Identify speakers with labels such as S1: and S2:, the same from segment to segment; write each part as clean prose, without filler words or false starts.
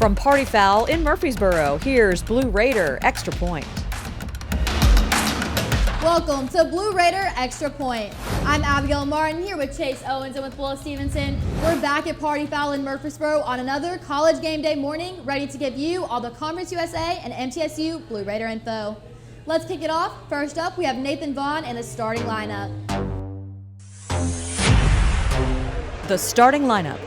S1: From Party Foul in Murfreesboro, here's Blue Raider Extra Point.
S2: Welcome to Blue Raider Extra Point. I'm Abigail Martin here with Chase Owens and with Will Stevenson. We're back at Party Foul in Murfreesboro on another college game day morning, ready to give you all the Conference USA and MTSU Blue Raider info. Let's kick it off. First up, we have Nathan Vaughn in the starting lineup.
S1: The starting lineup.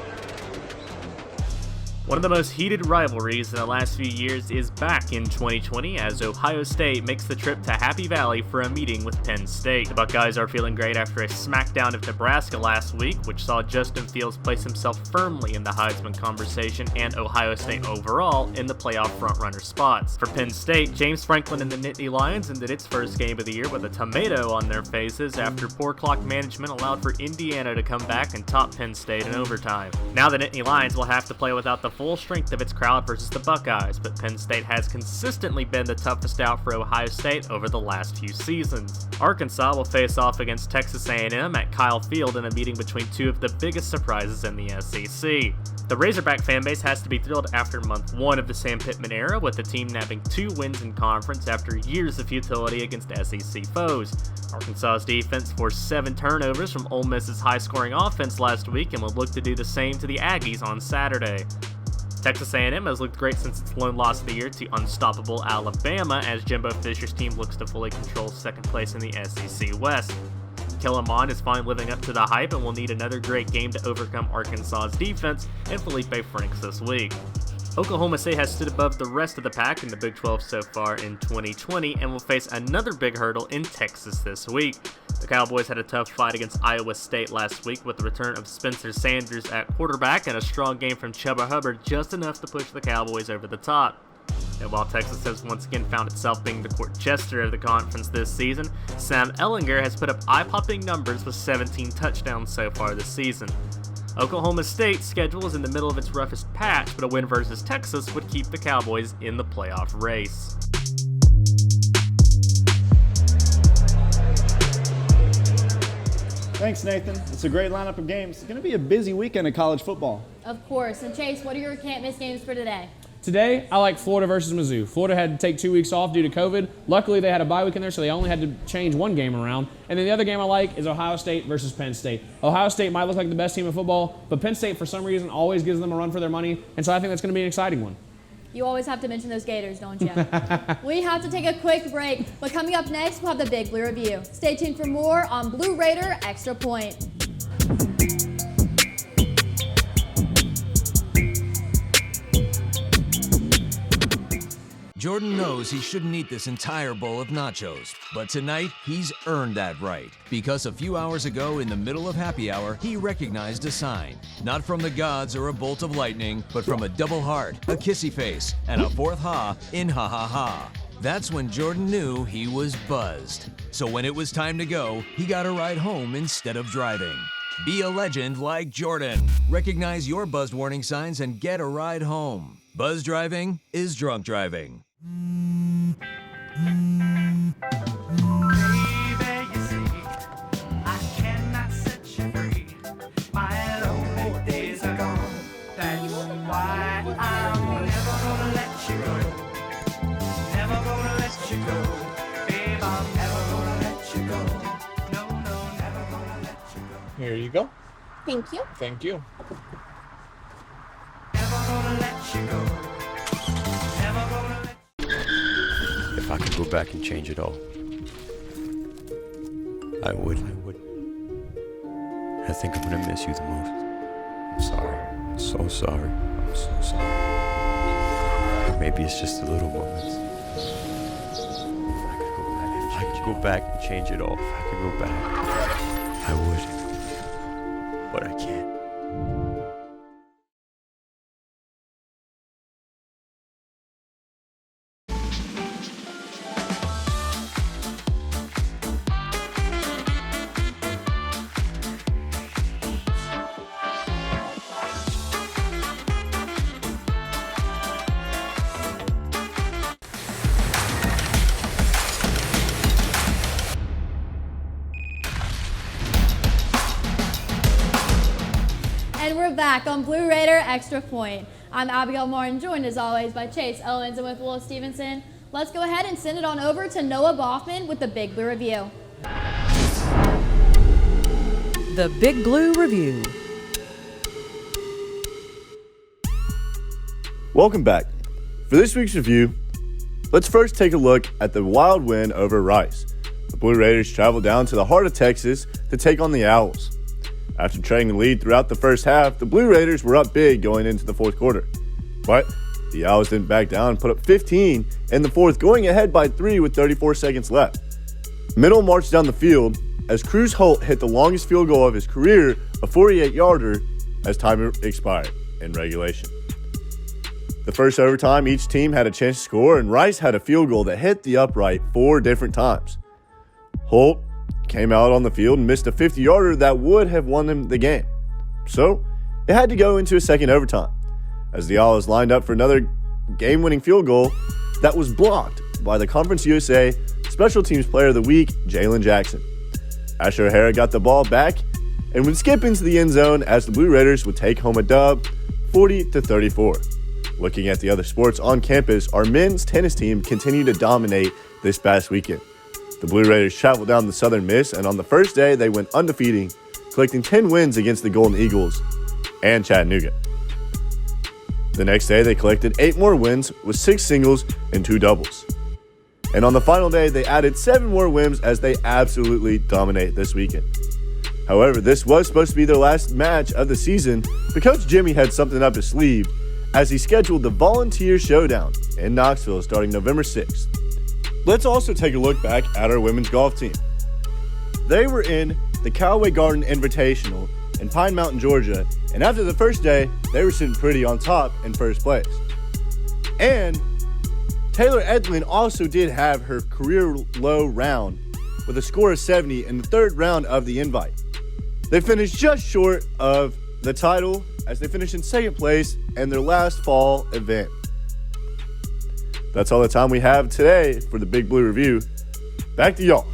S3: One of the most heated rivalries in the last few years is back in 2020 as Ohio State makes the trip to Happy Valley for a meeting with Penn State. The Buckeyes are feeling great after a smackdown of Nebraska last week, which saw Justin Fields place himself firmly in the Heisman conversation and Ohio State overall in the playoff frontrunner spots. For Penn State, James Franklin and the Nittany Lions ended its first game of the year with a tomato on their faces after poor clock management allowed for Indiana to come back and top Penn State in overtime. Now the Nittany Lions will have to play without the full strength of its crowd versus the Buckeyes, but Penn State has consistently been the toughest out for Ohio State over the last few seasons. Arkansas will face off against Texas A&M at Kyle Field in a meeting between two of the biggest surprises in the SEC. The Razorback fanbase has to be thrilled after month one of the Sam Pittman era, with the team nabbing 2 wins in conference after years of futility against SEC foes. Arkansas's defense forced 7 turnovers from Ole Miss's high-scoring offense last week and will look to do the same to the Aggies on Saturday. Texas A&M has looked great since its lone loss of the year to unstoppable Alabama as Jimbo Fisher's team looks to fully control second place in the SEC West. Kellen Mond is finally living up to the hype and will need another great game to overcome Arkansas's defense and Felipe Franks this week. Oklahoma State has stood above the rest of the pack in the Big 12 so far in 2020 and will face another big hurdle in Texas this week. The Cowboys had a tough fight against Iowa State last week with the return of Spencer Sanders at quarterback and a strong game from Chuba Hubbard, just enough to push the Cowboys over the top. And while Texas has once again found itself being the court jester of the conference this season, Sam Ehlinger has put up eye-popping numbers with 17 touchdowns so far this season. Oklahoma State's schedule is in the middle of its roughest patch, but a win versus Texas would keep the Cowboys in the playoff race.
S4: Thanks, Nathan. It's a great lineup of games. It's going to be a busy weekend of college football.
S2: Of course. And Chase, what are your can't-miss games for today?
S5: Today, I like Florida versus Mizzou. Florida had to take 2 weeks off due to COVID. Luckily, they had a bye week in there, so they only had to change one game around. And then the other game I like is Ohio State versus Penn State. Ohio State might look like the best team in football, but Penn State, for some reason, always gives them a run for their money. And so I think that's going to be an exciting one.
S2: You always have to mention those Gators, don't you? We have to take a quick break, but coming up next, we'll have the Big Blue Review. Stay tuned for more on Blue Raider Extra Point.
S6: Jordan knows he shouldn't eat this entire bowl of nachos, but tonight he's earned that right. Because a few hours ago in the middle of happy hour, he recognized a sign. Not from the gods or a bolt of lightning, but from a double heart, a kissy face, and a fourth ha in ha ha ha. That's when Jordan knew he was buzzed. So when it was time to go, he got a ride home instead of driving. Be a legend like Jordan. Recognize your buzzed warning signs and get a ride home. Buzz driving is drunk driving.
S7: Here you go.
S2: Thank you.
S7: Thank you.
S8: If I could go back and change it all, I would. I think I'm gonna miss you the most. I'm sorry. I'm so sorry. I'm so sorry. Maybe it's just the little moments. If I could go back and change it all. If I could go back, I would. But I can't.
S2: And we're back on Blue Raider Extra Point. I'm Abigail Martin, joined as always by Chase Owens and with Will Stevenson. Let's go ahead and send it on over to Noah Boffman with the Big Blue Review.
S1: The Big Blue Review.
S7: Welcome back. For this week's review, let's first take a look at the wild win over Rice. The Blue Raiders traveled down to the heart of Texas to take on the Owls. After trailing the lead throughout the first half, the Blue Raiders were up big going into the fourth quarter. But the Owls didn't back down and put up 15 in the fourth, going ahead by 3 with 34 seconds left. Middle marched down the field as Cruz Holt hit the longest field goal of his career, a 48-yarder, as time expired in regulation. The first overtime, each team had a chance to score, and Rice had a field goal that hit the upright 4 different times. Holt came out on the field and missed a 50-yarder that would have won them the game. So, it had to go into a second overtime, as the Owls lined up for another game-winning field goal that was blocked by the Conference USA Special Teams Player of the Week, Jalen Jackson. Asher O'Hara got the ball back and would skip into the end zone as the Blue Raiders would take home a dub, 40-34. Looking at the other sports on campus, our men's tennis team continued to dominate this past weekend. The Blue Raiders traveled down the Southern Miss, and on the first day, they went undefeated, collecting 10 wins against the Golden Eagles and Chattanooga. The next day, they collected 8 more wins with 6 singles and 2 doubles. And on the final day, they added 7 more wins as they absolutely dominate this weekend. However, this was supposed to be their last match of the season, but Coach Jimmy had something up his sleeve as he scheduled the Volunteer Showdown in Knoxville starting November 6th. Let's also take a look back at our women's golf team. They were in the Callaway Garden Invitational in Pine Mountain, Georgia, and after the first day, they were sitting pretty on top in first place. And Taylor Edlin also did have her career low round with a score of 70 in the third round of the invite. They finished just short of the title as they finished in second place in their last fall event. That's all the time we have today for the Big Blue Review. Back to y'all.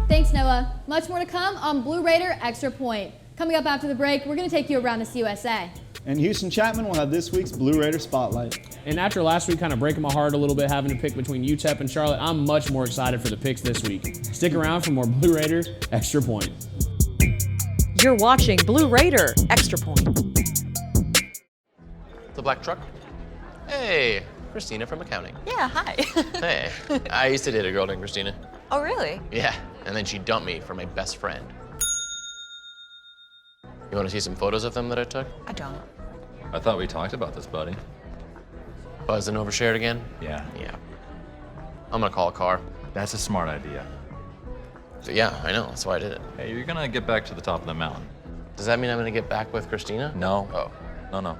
S2: Thanks, Noah. Much more to come on Blue Raider Extra Point. Coming up after the break, we're going to take you around the CUSA.
S4: And Houston Chapman will have this week's Blue Raider Spotlight.
S5: And after last week kind of breaking my heart a little bit, having to pick between UTEP and Charlotte, I'm much more excited for the picks this week. Stick around for more Blue Raider Extra Point.
S1: You're watching Blue Raider Extra Point.
S9: The black truck? Hey, Christina from accounting.
S10: Yeah, hi.
S9: Hey, I used to date a girl named Christina.
S10: Oh, really?
S9: Yeah, and then she dumped me for my best friend. You want to see some photos of them that I took?
S10: I don't.
S8: I thought we talked about this, buddy.
S9: Buzzed and overshared again?
S8: Yeah.
S9: Yeah. I'm gonna call a car.
S8: That's a smart idea.
S9: So yeah, I know, that's why I did it.
S8: Hey, you're gonna get back to the top of the mountain.
S9: Does that mean I'm gonna get back with Christina?
S8: No.
S9: Oh.
S8: No.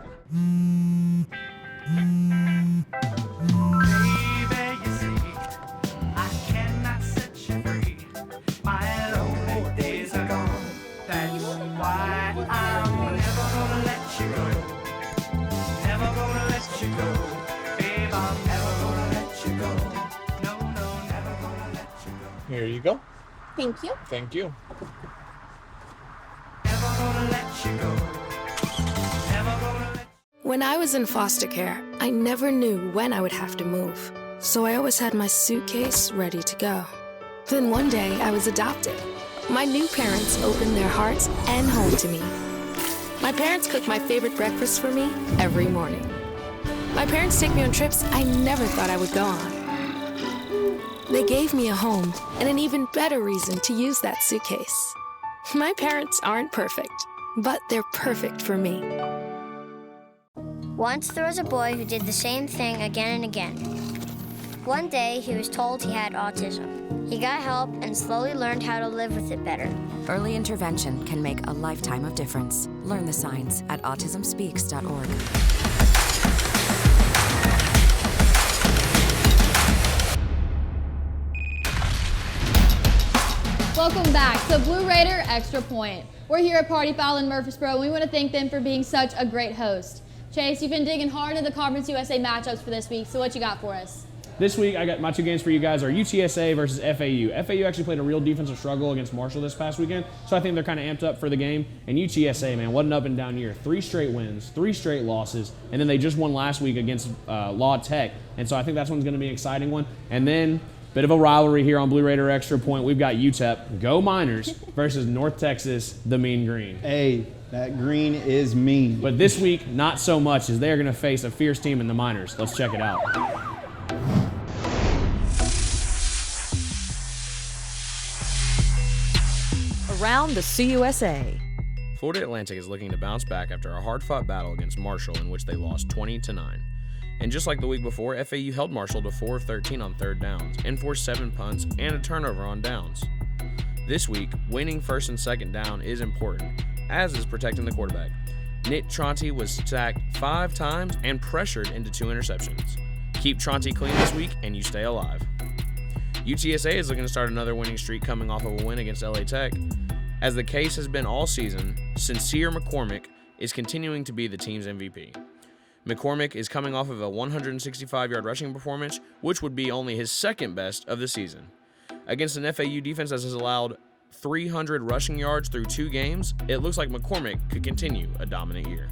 S5: Here you go.
S10: Thank you.
S5: Thank you.
S11: When I was in foster care, I never knew when I would have to move. So I always had my suitcase ready to go. Then one day, I was adopted. My new parents opened their hearts and home to me. My parents cook my favorite breakfast for me every morning. My parents take me on trips I never thought I would go on. They gave me a home and an even better reason to use that suitcase. My parents aren't perfect, but they're perfect for me.
S12: Once there was a boy who did the same thing again and again. One day, he was told he had autism. He got help and slowly learned how to live with it better.
S13: Early intervention can make a lifetime of difference. Learn the signs at autismspeaks.org.
S2: Welcome back to Blue Raider Extra Point. We're here at Party Foul in Murfreesboro, and we want to thank them for being such a great host. Chase, you've been digging hard into the Conference USA matchups for this week, so what you got for us?
S5: This week, I got my two games for you guys are UTSA versus FAU. FAU actually played a real defensive struggle against Marshall this past weekend, so I think they're kind of amped up for the game. And UTSA, man, what an up and down year. 3 straight wins, 3 straight losses, and then they just won last week against La Tech. And so I think that's one's going to be an exciting one. And then, bit of a rivalry here on Blue Raider Extra Point. We've got UTEP, go Miners, versus North Texas, the Mean Green.
S4: Hey, that green is mean.
S5: But this week, not so much, as they're going to face a fierce team in the Miners. Let's check it out.
S1: Around the CUSA.
S10: Florida Atlantic is looking to bounce back after a hard-fought battle against Marshall in which they lost 20-9. And just like the week before, FAU held Marshall to 4 of 13 on third downs and forced 7 punts and a turnover on downs. This week, winning first and second down is important, as is protecting the quarterback. Nick Tronte was sacked 5 times and pressured into 2 interceptions. Keep Tronte clean this week and you stay alive. UTSA is looking to start another winning streak coming off of a win against LA Tech. As the case has been all season, Sincere McCormick is continuing to be the team's MVP. McCormick is coming off of a 165-yard rushing performance, which would be only his second best of the season. Against an FAU defense that has allowed 300 rushing yards through 2 games, it looks like McCormick could continue a dominant year.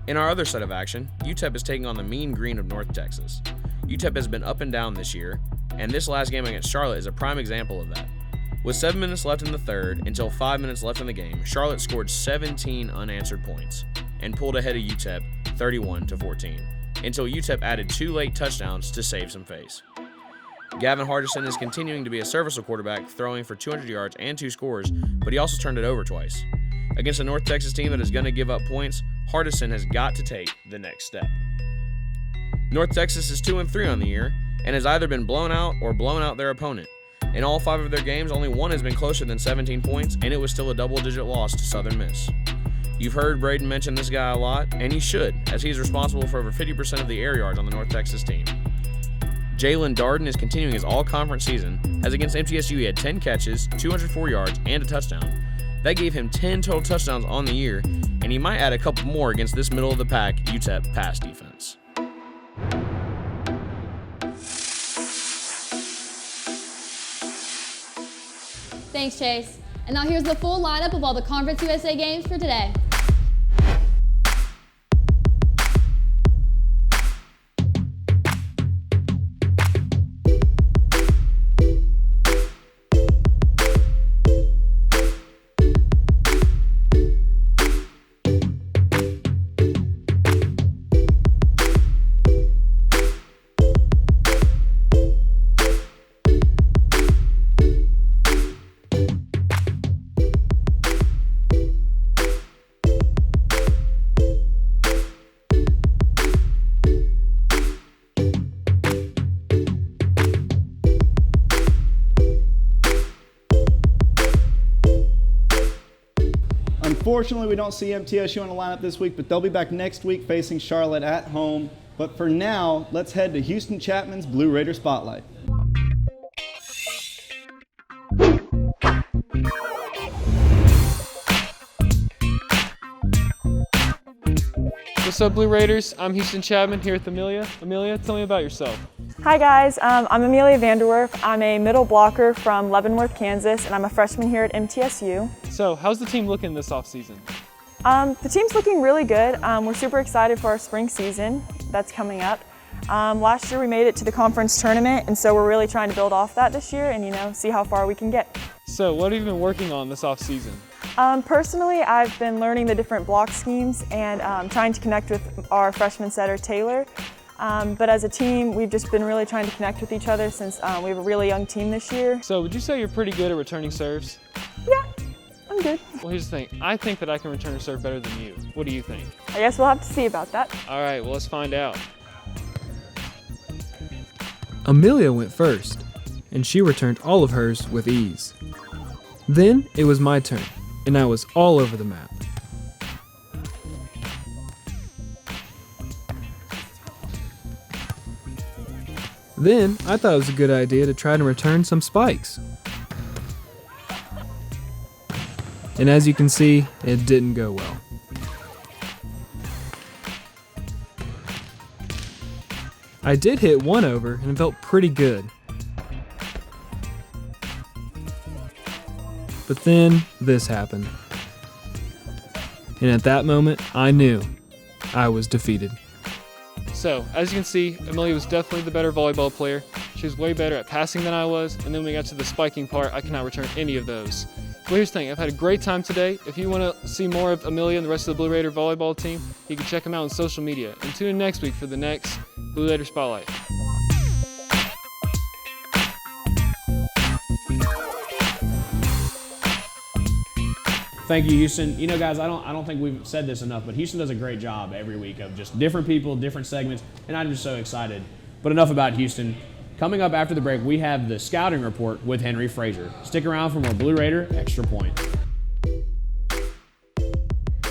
S10: In our other set of action, UTEP is taking on the Mean Green of North Texas. UTEP has been up and down this year, and this last game against Charlotte is a prime example of that. With 7 minutes left in the third, until 5 minutes left in the game, Charlotte scored 17 unanswered points and pulled ahead of UTEP 31-14, until UTEP added 2 late touchdowns to save some face. Gavin Hardison is continuing to be a serviceable quarterback, throwing for 200 yards and 2 scores, but he also turned it over twice. Against a North Texas team that is going to give up points, Hardison has got to take the next step. North Texas is 2-3 on the year and has either been blown out or blown out their opponent. In all 5 of their games, only 1 has been closer than 17 points, and it was still a double-digit loss to Southern Miss. You've heard Braden mention this guy a lot, and he should, as he's responsible for over 50% of the air yards on the North Texas team. Jalen Darden is continuing his all-conference season, as against MTSU he had 10 catches, 204 yards, and a touchdown. That gave him 10 total touchdowns on the year, and he might add a couple more against this middle-of-the-pack UTEP pass defense.
S2: Thanks, Chase. And now here's the full lineup of all the Conference USA games for today.
S4: Unfortunately, we don't see MTSU on the lineup this week, but they'll be back next week facing Charlotte at home. But for now, let's head to Houston Chapman's Blue Raider Spotlight.
S14: What's up, Blue Raiders? I'm Houston Chapman here with Amelia. Amelia, tell me about yourself.
S15: Hi guys, I'm Amelia Vanderwerf. I'm a middle blocker from Leavenworth, Kansas, and I'm a freshman here at MTSU.
S14: So, how's the team looking this offseason?
S15: The team's looking really good. We're super excited for our spring season that's coming up. Last year we made it to the conference tournament, and so we're really trying to build off that this year and see how far we can get.
S14: So, what have you been working on this offseason?
S15: Personally, I've been learning the different block schemes and trying to connect with our freshman setter, Taylor. But as a team, we've just been really trying to connect with each other since we have a really young team this year.
S14: So would you say you're pretty good at returning serves?
S15: Yeah, I'm good.
S14: Well, here's the thing. I think that I can return a serve better than you. What do you think?
S15: I guess we'll have to see about that.
S14: All right, well, let's find out.
S16: Amelia went first, and she returned all of hers with ease. Then it was my turn, and I was all over the map. Then I thought it was a good idea to try to return some spikes. And as you can see, it didn't go well. I did hit one over and it felt pretty good. But then this happened. And at that moment, I knew I was defeated.
S14: So, as you can see, Amelia was definitely the better volleyball player. She was way better at passing than I was, and then when we got to the spiking part, I cannot return any of those. But here's the thing, I've had a great time today. If you want to see more of Amelia and the rest of the Blue Raider volleyball team, you can check them out on social media. And tune in next week for the next Blue Raider Spotlight.
S5: Thank you, Houston. You know, guys, I don't think we've said this enough, but Houston does a great job every week of just different people, different segments, and I'm just so excited. But enough about Houston. Coming up after the break, we have the scouting report with Henry Frazier. Stick around for more Blue Raider Extra Point.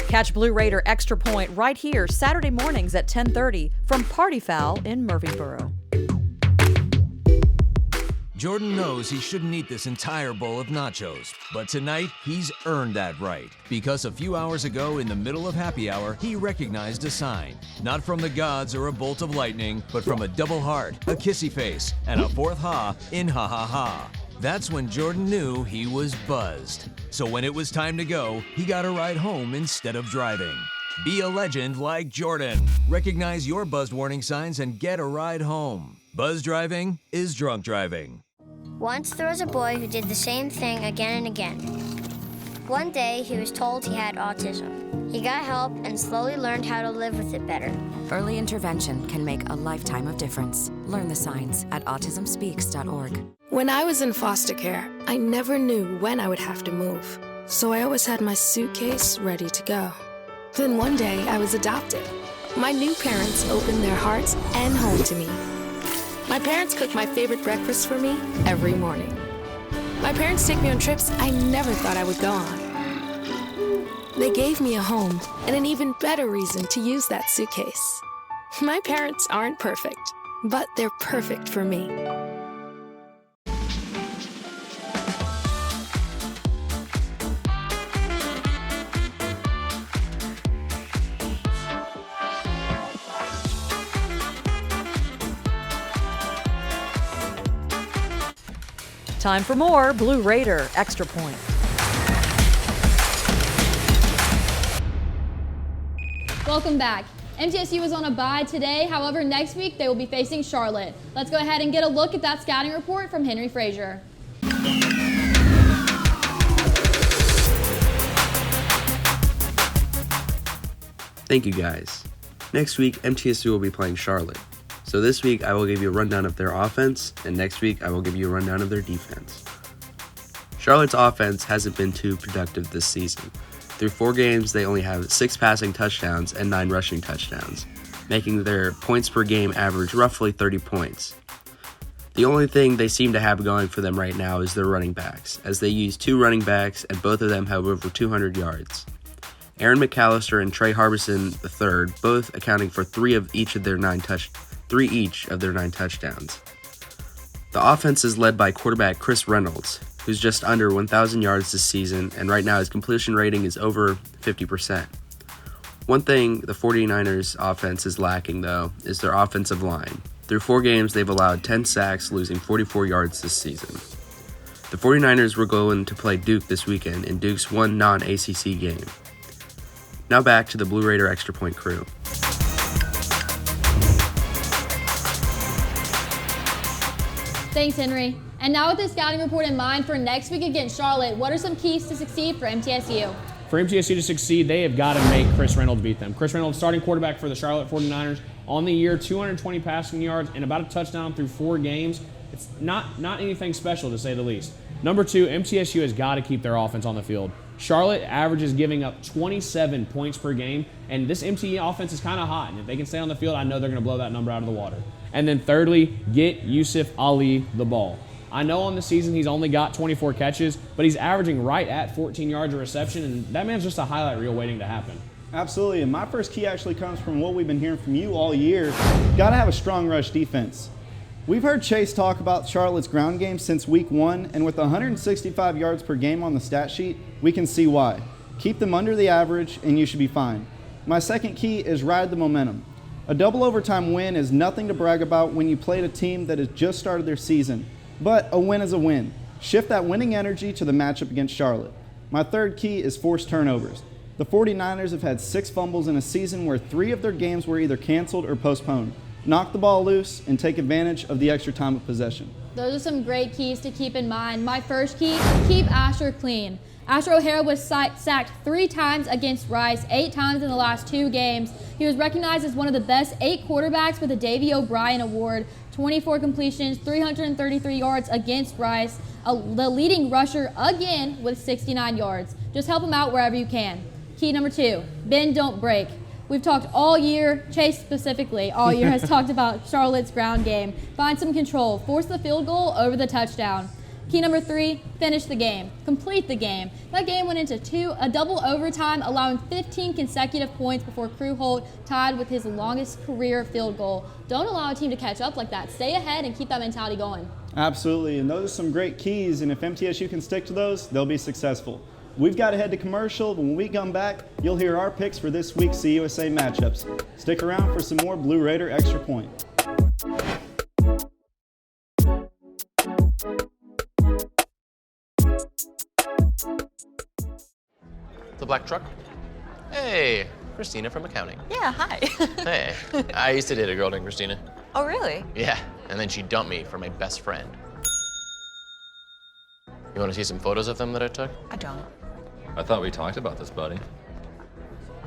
S1: Catch Blue Raider Extra Point right here Saturday mornings at 10:30 from Party Foul in Murfreesboro.
S6: Jordan knows he shouldn't eat this entire bowl of nachos, but tonight he's earned that right because a few hours ago in the middle of happy hour, he recognized a sign. Not from the gods or a bolt of lightning, but from a double heart, a kissy face, and a fourth ha in ha ha ha. That's when Jordan knew he was buzzed. So when it was time to go, he got a ride home instead of driving. Be a legend like Jordan. Recognize your buzzed warning signs and get a ride home. Buzz driving is drunk driving.
S12: Once there was a boy who did the same thing again and again. One day, he was told he had autism. He got help and slowly learned how to live with it better.
S13: Early intervention can make a lifetime of difference. Learn the signs at autismspeaks.org.
S11: When I was in foster care, I never knew when I would have to move. So I always had my suitcase ready to go. Then one day, I was adopted. My new parents opened their hearts and home to me. My parents cook my favorite breakfast for me every morning. My parents take me on trips I never thought I would go on. They gave me a home and an even better reason to use that suitcase. My parents aren't perfect, but they're perfect for me.
S1: Time for more Blue Raider Extra Point.
S2: Welcome back. MTSU is on a bye today. However, next week they will be facing Charlotte. Let's go ahead and get a look at that scouting report from Henry Frazier.
S17: Thank you, guys. Next week, MTSU will be playing Charlotte. So this week, I will give you a rundown of their offense, and next week, I will give you a rundown of their defense. Charlotte's offense hasn't been too productive this season. Through 4 games, they only have 6 passing touchdowns and 9 rushing touchdowns, making their points per game average roughly 30 points. The only thing they seem to have going for them right now is their running backs, as they use 2 running backs and both of them have over 200 yards. Aaron McAllister and Trey Harbison III both accounting for 3 each of their 9 touchdowns. The offense is led by quarterback Chris Reynolds, who's just under 1,000 yards this season, and right now his completion rating is over 50%. One thing the 49ers offense is lacking, though, is their offensive line. Through 4 games, they've allowed 10 sacks, losing 44 yards this season. The 49ers were going to play Duke this weekend in Duke's one non-ACC game. Now back to the Blue Raider Extra Point crew.
S2: Thanks, Henry. And now with the scouting report in mind for next week against Charlotte, what are some keys to succeed for MTSU?
S5: For MTSU to succeed, they have got to make Chris Reynolds beat them. Chris Reynolds, starting quarterback for the Charlotte 49ers, on the year, 220 passing yards and about a touchdown through 4 games. It's not anything special, to say the least. Number 2, MTSU has got to keep their offense on the field. Charlotte averages giving up 27 points per game, and this MTE offense is kind of hot. And if they can stay on the field, I know they're going to blow that number out of the water. And then thirdly, get Yusuf Ali the ball. I know on the season he's only got 24 catches, but he's averaging right at 14 yards of reception, and that man's just a highlight reel waiting to happen.
S4: Absolutely, and my first key actually comes from what we've been hearing from you all year. Got to have a strong rush defense. We've heard Chase talk about Charlotte's ground game since week 1, and with 165 yards per game on the stat sheet, we can see why. Keep them under the average, and you should be fine. My second key is ride the momentum. A double overtime win is nothing to brag about when you played a team that has just started their season, but a win is a win. Shift that winning energy to the matchup against Charlotte. My third key is forced turnovers. The 49ers have had 6 fumbles in a season where 3 of their games were either canceled or postponed. Knock the ball loose and take advantage of the extra time of possession.
S2: Those are some great keys to keep in mind. My first key, keep Asher clean. Asher O'Hara was sacked 3 times against Rice, 8 times in the last 2 games. He was recognized as one of the best 8 quarterbacks with the Davey O'Brien Award, 24 completions, 333 yards against Rice, the leading rusher again with 69 yards. Just help him out wherever you can. Key number 2, bend, don't break. We've talked all year, Chase specifically, all year has talked about Charlotte's ground game. Find some control, force the field goal over the touchdown. Key number 3, finish the game, complete the game. That game went into a double overtime, allowing 15 consecutive points before Crew Holt tied with his longest career field goal. Don't allow a team to catch up like that. Stay ahead and keep that mentality going.
S4: Absolutely, and those are some great keys, and if MTSU can stick to those, they'll be successful. We've got to head to commercial, but when we come back, you'll hear our picks for this week's CUSA matchups. Stick around for some more Blue Raider Extra Point.
S9: The black truck? Hey, Christina from accounting.
S18: Yeah, hi.
S9: Hey, I used to date a girl named Christina.
S18: Oh, really?
S9: Yeah, and then she dumped me for my best friend. You want to see some photos of them that I took?
S18: I don't.
S19: I thought we talked about this, buddy.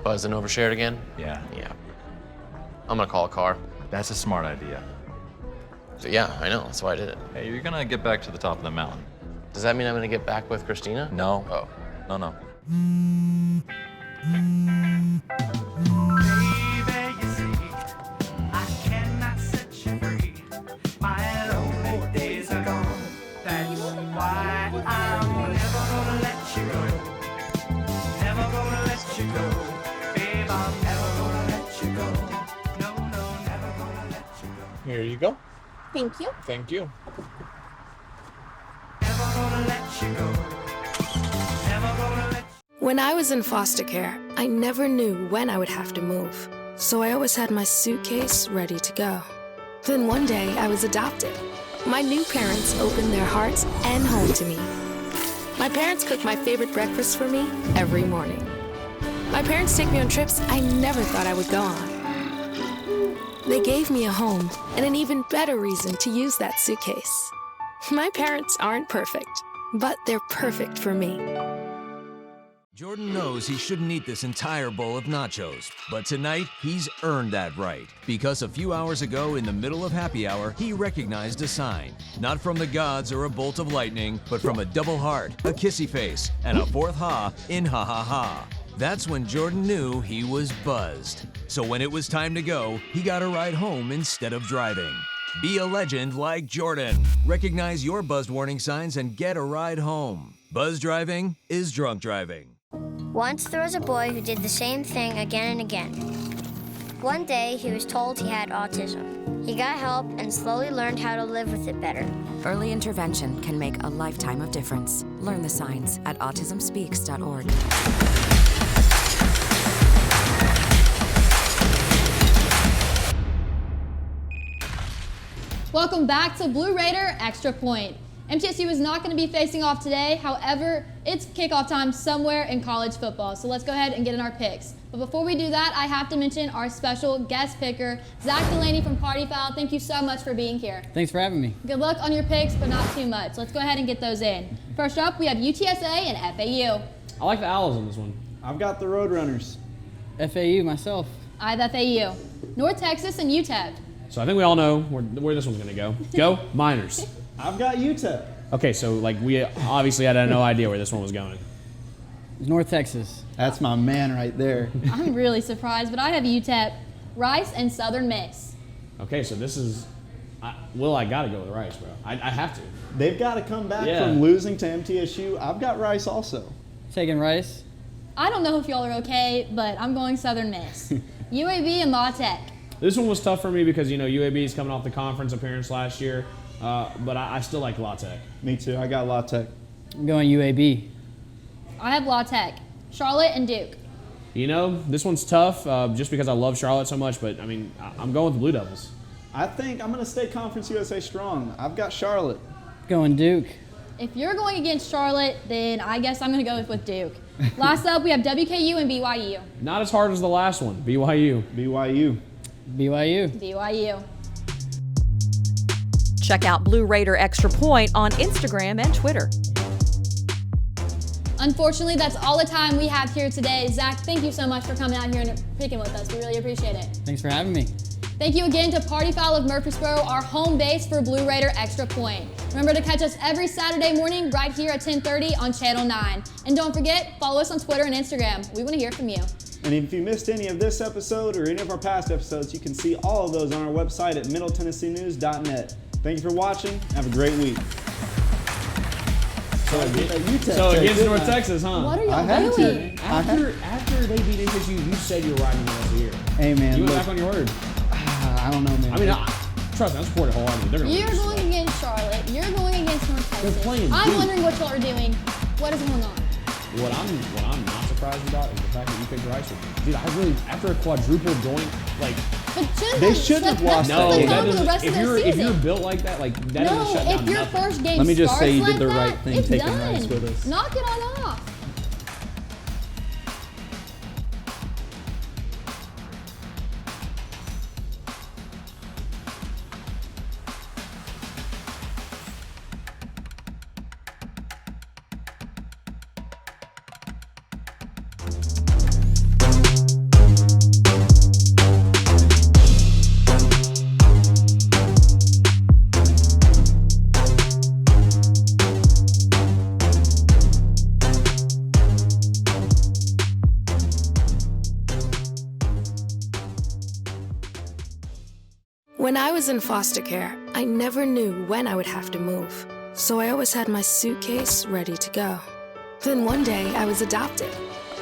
S9: Buzz and overshared again?
S19: Yeah.
S9: Yeah. I'm gonna call a car.
S19: That's a smart idea.
S9: So, yeah, I know, that's why I did it.
S19: Hey, you're gonna get back to the top of the mountain.
S9: Does that mean I'm gonna get back with Christina?
S19: No.
S9: Oh.
S19: No.
S20: Here you go.
S18: Thank you.
S20: Thank you.
S11: When I was in foster care, I never knew when I would have to move. So I always had my suitcase ready to go. Then one day I was adopted. My new parents opened their hearts and home to me. My parents cook my favorite breakfast for me every morning. My parents take me on trips I never thought I would go on. They gave me a home and an even better reason to use that suitcase. My parents aren't perfect, but they're perfect for me.
S6: Jordan knows he shouldn't eat this entire bowl of nachos, but tonight he's earned that right. Because a few hours ago in the middle of happy hour, he recognized a sign. Not from the gods or a bolt of lightning, but from a double heart, a kissy face, and a 4th ha in ha ha ha. That's when Jordan knew he was buzzed. So when it was time to go, he got a ride home instead of driving. Be a legend like Jordan. Recognize your buzzed warning signs and get a ride home. Buzz driving is drunk driving.
S12: Once there was a boy who did the same thing again and again. One day, he was told he had autism. He got help and slowly learned how to live with it better.
S13: Early intervention can make a lifetime of difference. Learn the signs at autismspeaks.org.
S2: Welcome back to Blue Raider Extra Point. MTSU is not going to be facing off today. However, it's kickoff time somewhere in college football. So let's go ahead and get in our picks. But before we do that, I have to mention our special guest picker, Zach Delaney from Party Foul. Thank you so much for being here.
S21: Thanks for having me.
S2: Good luck on your picks, but not too much. Let's go ahead and get those in. First up, we have UTSA and FAU.
S5: I like the Owls in this one.
S4: I've got the Roadrunners.
S21: FAU myself.
S2: I have FAU. North Texas and UTEP.
S5: So I think we all know where this one's going to go. Go Miners.
S4: I've got UTEP.
S5: Okay, so like we obviously had no idea where this one was going.
S21: North Texas.
S4: That's my man right there.
S2: I'm really surprised, but I have UTEP, Rice, and Southern Miss.
S5: Okay, so this is, I got to go with Rice, bro. I have to.
S4: They've got to come back from losing to MTSU. I've got Rice also.
S21: Taking Rice.
S2: I don't know if y'all are okay, but I'm going Southern Miss. UAB and La Tech.
S5: This one was tough for me because, UAB is coming off the conference appearance last year, but I still like La Tech.
S4: Me too. I got La Tech.
S21: I'm going UAB.
S2: I have La Tech, Charlotte, and Duke.
S5: You know, this one's tough just because I love Charlotte so much, but I mean, I'm going with the Blue Devils.
S4: I think I'm going to stay Conference USA strong. I've got Charlotte.
S21: Going Duke.
S2: If you're going against Charlotte, then I guess I'm going to go with Duke. Last up, we have WKU and BYU.
S5: Not as hard as the last one. BYU.
S4: BYU.
S21: BYU.
S2: BYU.
S1: Check out Blue Raider Extra Point on Instagram and Twitter.
S2: Unfortunately, that's all the time we have here today. Zach, thank you so much for coming out here and picking with us. We really appreciate it.
S21: Thanks for having me.
S2: Thank you again to Party Foul of Murfreesboro, our home base for Blue Raider Extra Point. Remember to catch us every Saturday morning right here at 10:30 on Channel 9. And don't forget, follow us on Twitter and Instagram. We want to hear from you.
S4: And if you missed any of this episode or any of our past episodes, you can see all of those on our website at middletennesseenews.net. Thank you for watching. Have a great week.
S5: So against North Texas, huh?
S2: What are y'all doing?
S5: After they beat NTSU, you said you were riding the rest of the year.
S4: Hey, man.
S5: You went back on your word.
S4: I don't know, man.
S5: I mean, trust me, I support it wholeheartedly. They're gonna
S2: You're
S5: lose.
S2: going against Charlotte. You're going against North Texas.
S5: They're playing
S2: I'm
S5: Duke.
S2: wondering what y'all are doing. What is going on?
S5: What I'm not surprised about is the fact that you picked Rice. Dude, I really, after a quadruple joint, like,
S4: They shouldn't have lost
S5: no,
S4: that game.
S5: that
S2: for the
S5: doesn't.
S2: rest of their
S5: If you're
S2: season.
S5: built like that, like that doesn't shut
S2: No,
S5: down
S2: if your
S5: nothing.
S2: first game
S4: Let me just
S2: starts
S4: say you did
S2: like
S4: the
S2: that,
S4: right thing
S2: it's
S4: taking
S2: done.
S4: Rice with us.
S2: Knock it on off.
S11: When I was in foster care, I never knew when I would have to move. So I always had my suitcase ready to go. Then one day, I was adopted.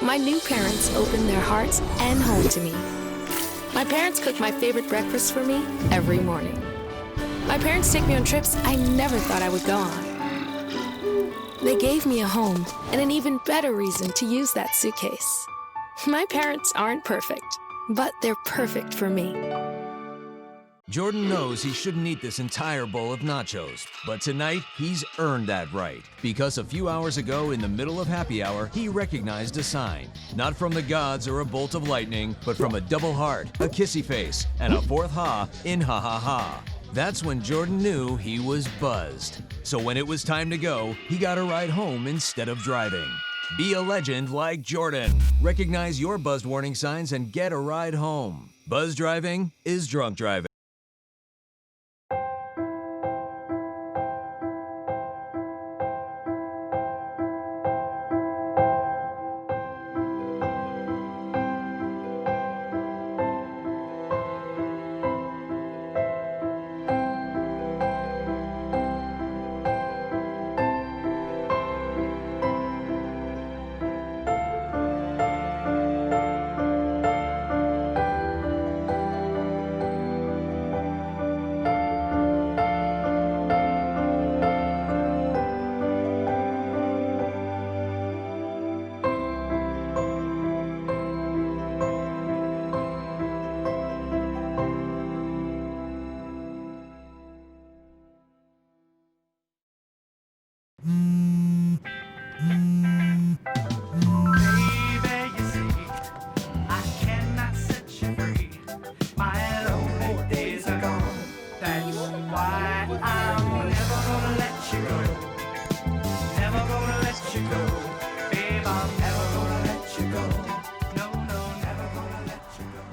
S11: My new parents opened their hearts and home to me. My parents cook my favorite breakfast for me every morning. My parents take me on trips I never thought I would go on. They gave me a home and an even better reason to use that suitcase. My parents aren't perfect, but they're perfect for me.
S6: Jordan knows he shouldn't eat this entire bowl of nachos, but tonight he's earned that right. Because a few hours ago in the middle of happy hour, he recognized a sign. Not from the gods or a bolt of lightning, but from a double heart, a kissy face, and a fourth ha in ha ha ha. That's when Jordan knew he was buzzed. So when it was time to go, he got a ride home instead of driving. Be a legend like Jordan. Recognize your buzzed warning signs and get a ride home. Buzz driving is drunk driving.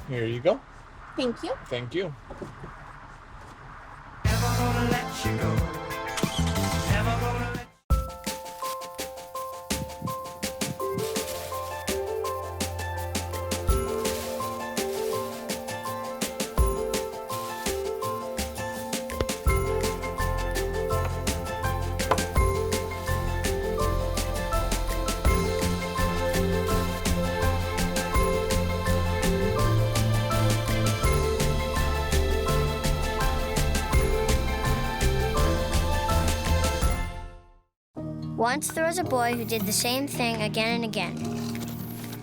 S18: Here you go.
S2: Thank you.
S18: Thank you.
S12: Once there was a boy who did the same thing again and again.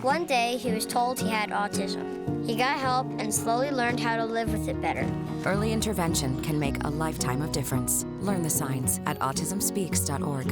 S12: One day, he was told he had autism. He got help and slowly learned how to live with it better.
S13: Early intervention can make a lifetime of difference. Learn the signs at autismspeaks.org.